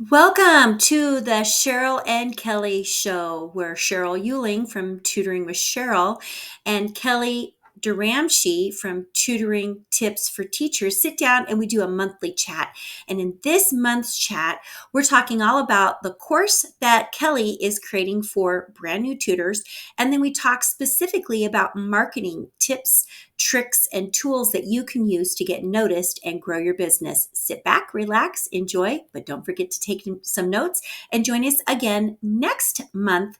Welcome to the Sheryl and Kelly show, where Cheryl Euling from Tutoring with Sheryl and Kelly Duramshi from Tutoring Tips for Teachers sit down and we do a monthly chat. And in this month's chat, we're talking all about the course that Kelly is creating for brand new tutors. And then we talk specifically about marketing tips, tricks, and tools that you can use to get noticed and grow your business. Sit back, relax, enjoy, but don't forget to take some notes and join us again next month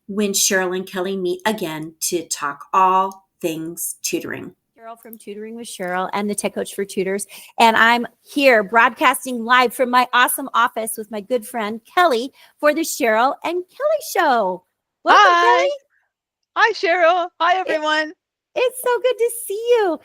when Cheryl and Kelly meet again to talk all things tutoring. Cheryl from Tutoring with Cheryl and the Tech Coach for Tutors. And I'm here broadcasting live from my awesome office with my good friend Kelly for the Cheryl and Kelly Show. Welcome, Hi. Kelly. Hi, Cheryl. Hi, everyone. It's so good to see you.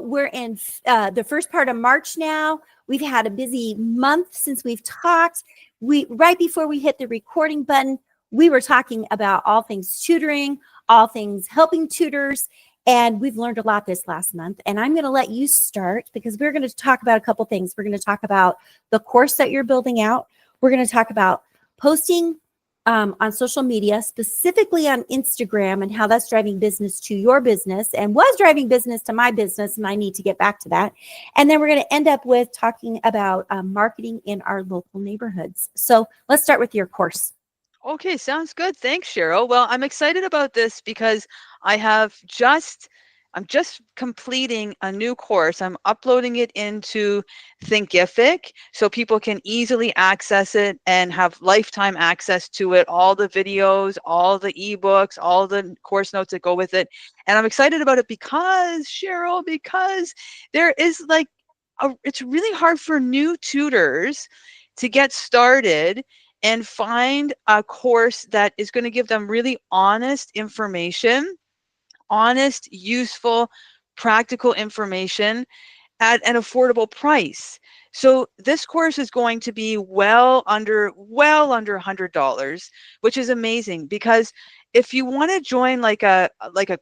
We're in the first part of March now. We've had a busy month since we've talked. Right before we hit the recording button, we were talking about all things tutoring, all things helping tutors, and we've learned a lot this last month. And I'm going to let you start because we're going to talk about a couple things. We're going to talk about the course that you're building out. We're going to talk about posting on social media, specifically on Instagram, and how that's driving business to your business and was driving business to my business. And I need to get back to that. And then we're going to end up with talking about marketing in our local neighborhoods. So let's start with your course. Okay, sounds good. Thanks, Cheryl. Well, I'm excited about this because I'm just completing a new course. I'm uploading it into Thinkific so people can easily access it and have lifetime access to it, all the videos, all the ebooks, all the course notes that go with it. And I'm excited about it because, Cheryl, there is it's really hard for new tutors to get started and find a course that is going to give them really honest information, honest, useful, practical information at an affordable price. So this course is going to be well under $100, which is amazing because if you want to join like a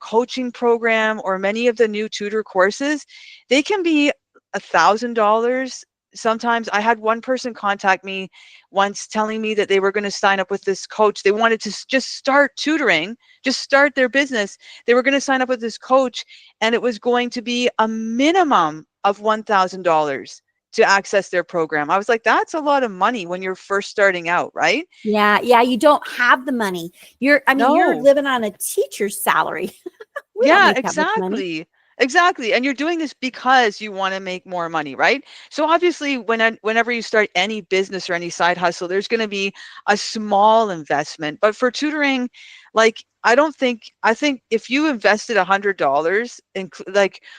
coaching program or many of the new tutor courses, they can be $1,000. Sometimes I had one person contact me once telling me that they were going to sign up with this coach. They wanted to just start tutoring, just start their business. They were going to sign up with this coach, and it was going to be a minimum of $1,000 to access their program. I was like, that's a lot of money when you're first starting out, right? Yeah, you don't have the money. You're living on a teacher's salary. We don't Yeah, make that much money. exactly. And you're doing this because you want to make more money, right? So obviously, whenever you start any business or any side hustle, there's going to be a small investment. But for tutoring, I think if you invested $100 in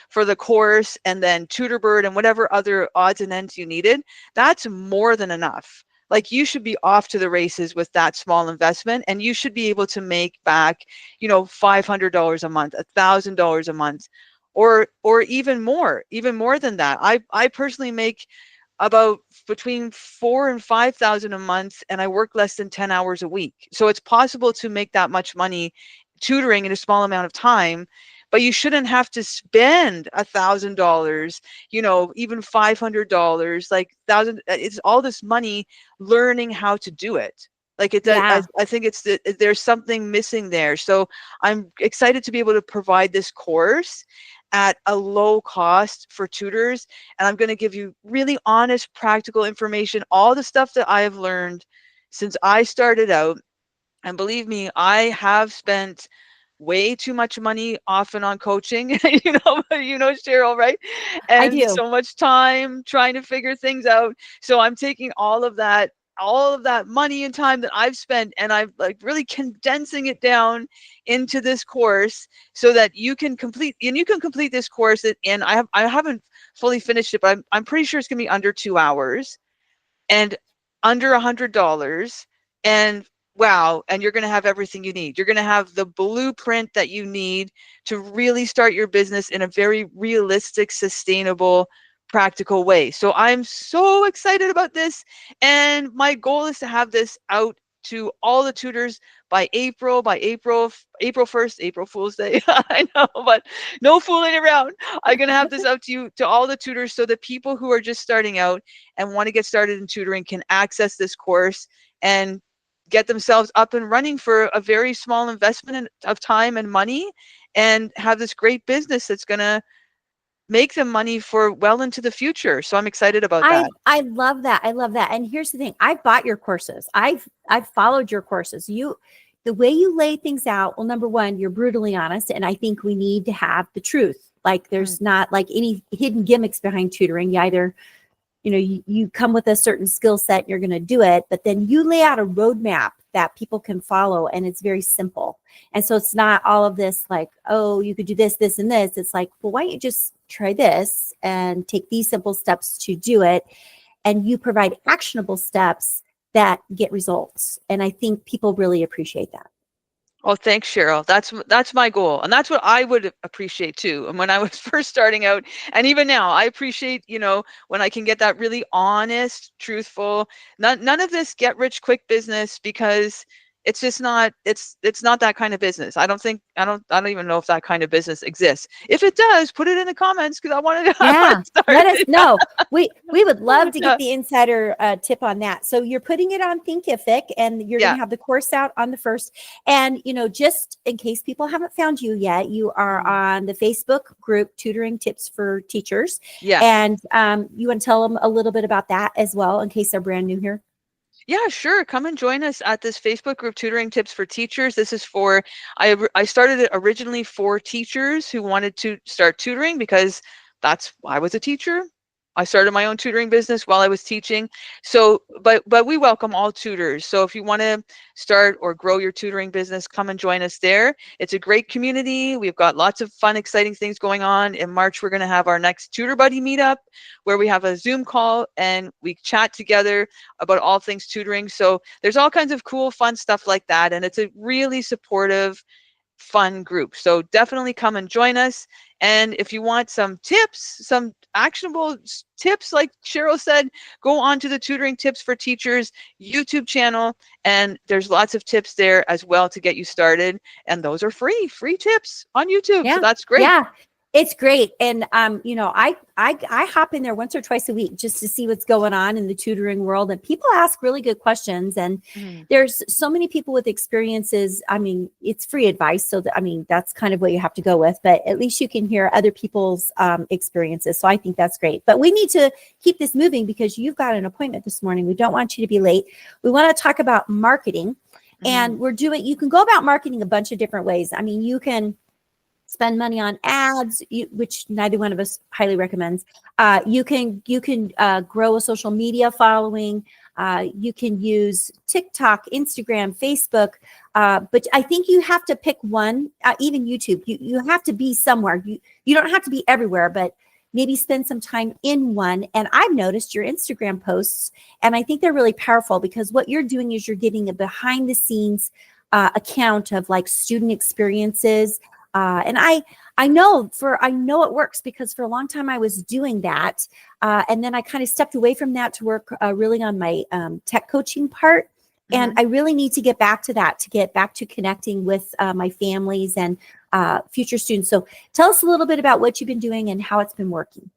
for the course and then TutorBird and whatever other odds and ends you needed, that's more than enough. Like, you should be off to the races with that small investment, and you should be able to make back, $500 a month, $1,000 a month, or even more than that. I personally make about between 4,000 and 5,000 a month, and I work less than 10 hours a week. So it's possible to make that much money tutoring in a small amount of time, but you shouldn't have to spend $1,000, even $500, like thousand. It's all this money learning how to do it. Like it does. Yeah. I think there's something missing there. So I'm excited to be able to provide this course at a low cost for tutors. And I'm going to give you really honest, practical information, all the stuff that I have learned since I started out. And believe me, I have spent way too much money often on coaching, Cheryl, right? I And do. so much time trying to figure things out. So I'm taking all of that money and time that I've spent, and I'm like really condensing it down into this course so that you can complete this course. And I haven't fully finished it, but I'm pretty sure it's gonna be under 2 hours and under $100. And wow, and you're going to have everything you need. You're going to have the blueprint that you need to really start your business in a very realistic, sustainable, practical way. So I'm so excited about this, and my goal is to have this out to all the tutors by April 1st, April Fool's Day. I know, but no fooling around. I'm going to have this out to you, to all the tutors, so that people who are just starting out and want to get started in tutoring can access this course and get themselves up and running for a very small investment of time and money, and have this great business that's going to make them money for well into the future. So I'm excited about that. I love that. I love that. And here's the thing. I've bought your courses. I've followed your courses. The way you lay things out, well, number one, you're brutally honest. And I think we need to have the truth. Like there's not like any hidden gimmicks behind tutoring. You either, you come with a certain skill set, and you're going to do it, but then you lay out a roadmap that people can follow, and it's very simple. And so it's not all of this like, oh, you could do this, this, and this. It's like, well, why don't you just try this and take these simple steps to do it? And you provide actionable steps that get results. And I think people really appreciate that. Oh, thanks, Sheryl. That's my goal. And that's what I would appreciate too. And when I was first starting out, and even now, I appreciate, when I can get that really honest, truthful, none of this get rich quick business, because it's just not, it's not that kind of business. I don't even know if that kind of business exists. If it does, put it in the comments, because I want to start. Let us know. We would love to get the insider tip on that. So you're putting it on Thinkific, and you're going to have the course out on the 1st. And, just in case people haven't found you yet, you are on the Facebook group, Tutoring Tips for Teachers. Yeah. And you want to tell them a little bit about that as well, in case they're brand new here? Yeah, sure. Come and join us at this Facebook group, Tutoring Tips for Teachers. This is for, I started it originally for teachers who wanted to start tutoring, because I was a teacher. I started my own tutoring business while I was teaching. So, but we welcome all tutors. So if you want to start or grow your tutoring business, come and join us there. It's a great community. We've got lots of fun, exciting things going on. In March, we're going to have our next Tutor Buddy meetup, where we have a Zoom call and we chat together about all things tutoring. So there's all kinds of cool, fun stuff like that. And it's a really supportive, fun group. So definitely come and join us. And if you want some tips, some actionable tips, like Sheryl said, go on to the Tutoring Tips for Teachers YouTube channel, and there's lots of tips there as well to get you started. And those are free tips on YouTube. Yeah. So that's great. Yeah. It's great. And, I hop in there once or twice a week just to see what's going on in the tutoring world. And people ask really good questions. And there's so many people with experiences. I mean, it's free advice. So that's kind of what you have to go with. But at least you can hear other people's experiences. So I think that's great. But we need to keep this moving, because you've got an appointment this morning. We don't want you to be late. We want to talk about marketing. And you can go about marketing a bunch of different ways. I mean, you can spend money on ads, which neither one of us highly recommends. You can grow a social media following. You can use TikTok, Instagram, Facebook. But I think you have to pick one, even YouTube. You have to be somewhere. You don't have to be everywhere, but maybe spend some time in one. And I've noticed your Instagram posts, and I think they're really powerful, because what you're doing is you're giving a behind the scenes account of like student experiences. And I know it works, because for a long time I was doing that. And then I kind of stepped away from that to work really on my tech coaching part. And I really need to get back to that, to get back to connecting with my families and future students. So tell us a little bit about what you've been doing and how it's been working.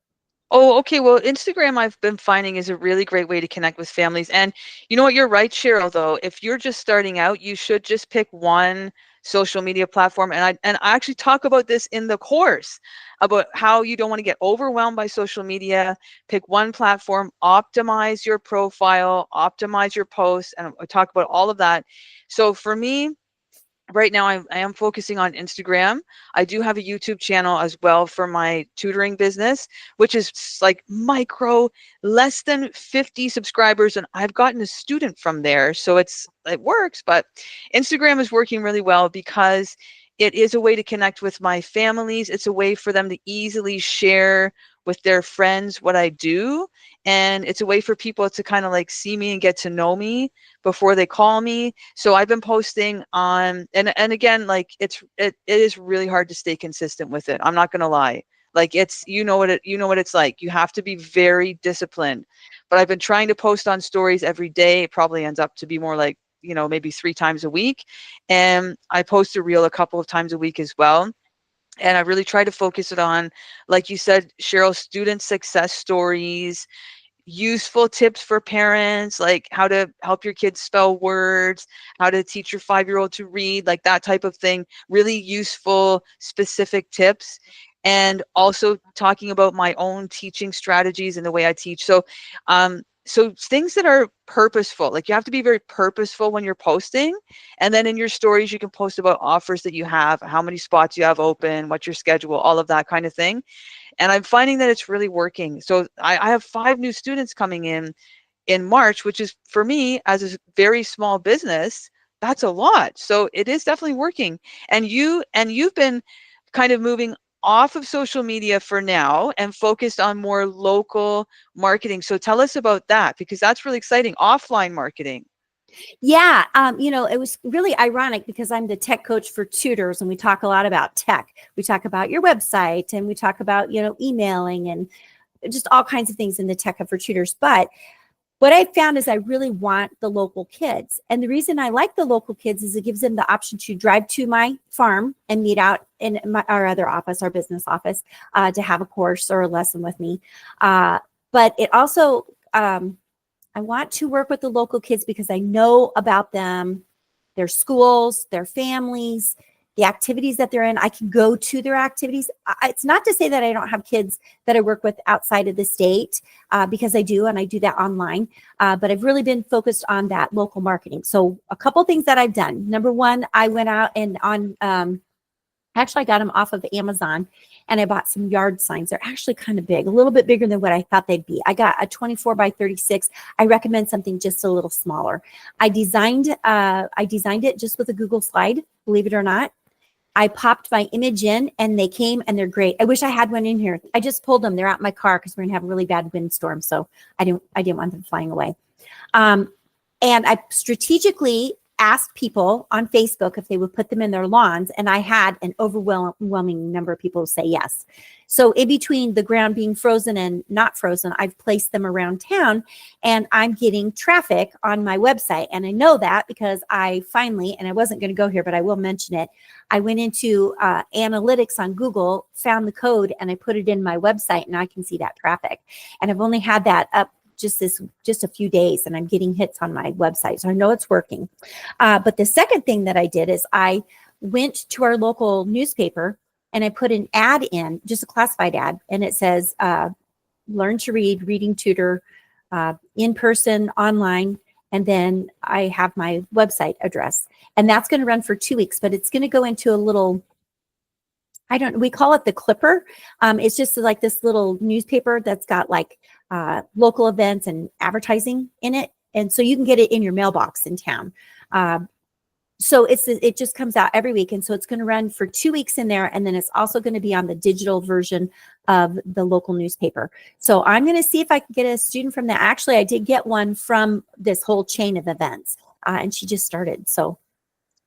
Oh, okay. Well, Instagram, I've been finding, is a really great way to connect with families. And you know what? You're right, Sheryl, though. If you're just starting out, you should just pick one social media platform. And I actually talk about this in the course, about how you don't want to get overwhelmed by social media. Pick one platform, optimize your profile, optimize your posts, and I talk about all of that. So for me, right now, I am focusing on Instagram. I do have a YouTube channel as well for my tutoring business, which is like micro, less than 50 subscribers. And I've gotten a student from there. So it works, but Instagram is working really well, because it is a way to connect with my families. It's a way for them to easily share with their friends what I do. And it's a way for people to kind of like see me and get to know me before they call me. So I've been posting on, and again, like it is really hard to stay consistent with it. I'm not going to lie. Like you know what it's like. You have to be very disciplined. But I've been trying to post on stories every day. It probably ends up to be more like maybe 3 times a week. And I post a reel a couple of times a week as well. And I really try to focus it on, like you said, Sheryl, student success stories, useful tips for parents, like how to help your kids spell words, how to teach your 5-year-old to read, like that type of thing. Really useful, specific tips. And also talking about my own teaching strategies and the way I teach. So things that are purposeful, like you have to be very purposeful when you're posting. And then in your stories, you can post about offers that you have, how many spots you have open, what's your schedule, all of that kind of thing. And I'm finding that it's really working. So I have 5 new students coming in March, which is, for me, as a very small business, that's a lot. So it is definitely working. And you've been kind of moving off of social media for now and focused on more local marketing. So tell us about that, because that's really exciting. Offline marketing. Yeah, it was really ironic because I'm the tech coach for Tutors, and we talk a lot about tech. We talk about your website, and we talk about, emailing and just all kinds of things in the tech for Tutors. But what I found is I really want the local kids. And the reason I like the local kids is it gives them the option to drive to my farm and meet out in our other office, our business office, to have a course or a lesson with me. But it also, I want to work with the local kids because I know about them, their schools, their families, the activities that they're in. I can go to their activities. It's not to say that I don't have kids that I work with outside of the state, because I do, and I do that online. But I've really been focused on that local marketing. So a couple things that I've done. Number one, I went out and actually I got them off of Amazon, and I bought some yard signs. They're actually kind of big, a little bit bigger than what I thought they'd be. I got a 24 by 36. I recommend something just a little smaller. I designed it just with a Google slide, believe it or not. I popped my image in, and they came, and they're great. I wish I had one in here. I just pulled them. They're out in my car because we're gonna have a really bad windstorm, so I didn't want them flying away. And I strategically asked people on Facebook if they would put them in their lawns, and I had an overwhelming number of people say yes. So in between the ground being frozen and not frozen, I've placed them around town, and I'm getting traffic on my website. And I know that because I finally, and I wasn't going to go here, but I will mention it, I went into analytics on Google, found the code, and I put it in my website, and I can see that traffic. And I've only had that up just a few days, and I'm getting hits on my website. So I know it's working. But the second thing that I did is I went to our local newspaper, and I put an ad in, just a classified ad. And it says, learn to read, reading tutor, in person, online. And then I have my website address, and that's going to run for 2 weeks, but it's going to go into a little, we call it the Clipper. It's just like this little newspaper that's got like local events and advertising in it. And so you can get it in your mailbox in town. So it just comes out every week. And so it's going to run for 2 weeks in there. And then it's also going to be on the digital version of the local newspaper. So I'm going to see if I can get a student from that. Actually, I did get one from this whole chain of events, and she just started. So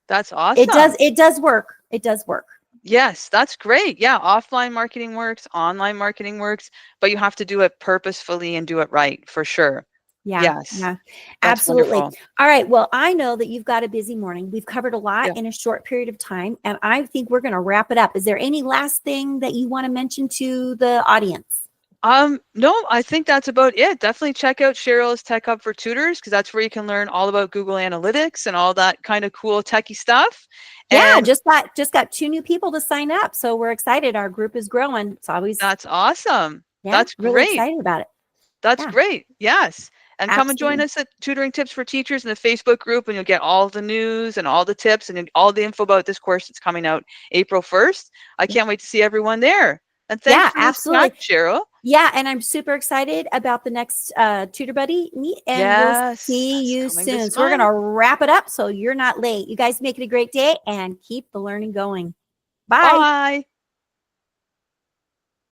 that's awesome. It does work. It does work. Yes, that's great. Yeah, offline marketing works, online marketing works, but you have to do it purposefully and do it right, for sure. Yeah. Yes. Yeah, That's absolutely. wonderful. All right. Well, I know that you've got a busy morning. We've covered a lot Yeah. in a short period of time, and I think we're going to wrap it up. Is there any last thing that you want to mention to the audience? No, I think that's about it. Definitely check out Sheryl's Tech Hub for Tutors, because that's where you can learn all about Google Analytics and all that kind of cool techie stuff. Yeah, And just got 2 new people to sign up, so we're excited. Our group is growing. It's always that's awesome. That's really great. excited about it. That's Yeah. great. Yes. And come and join Absolutely. us at Tutoring Tips for Teachers in the Facebook group, and you'll get all the news and all the tips and all the info about this course that's coming out April 1st. I can't wait to see everyone there. And thanks for this absolutely. chat, Sheryl. Yeah, and I'm super excited about the next Tutor Buddy meet, and we'll Yes, see that's you coming soon. this So we're going to month. wrap it up so you're not late. You guys make it a great day and keep the learning going. Bye. Bye.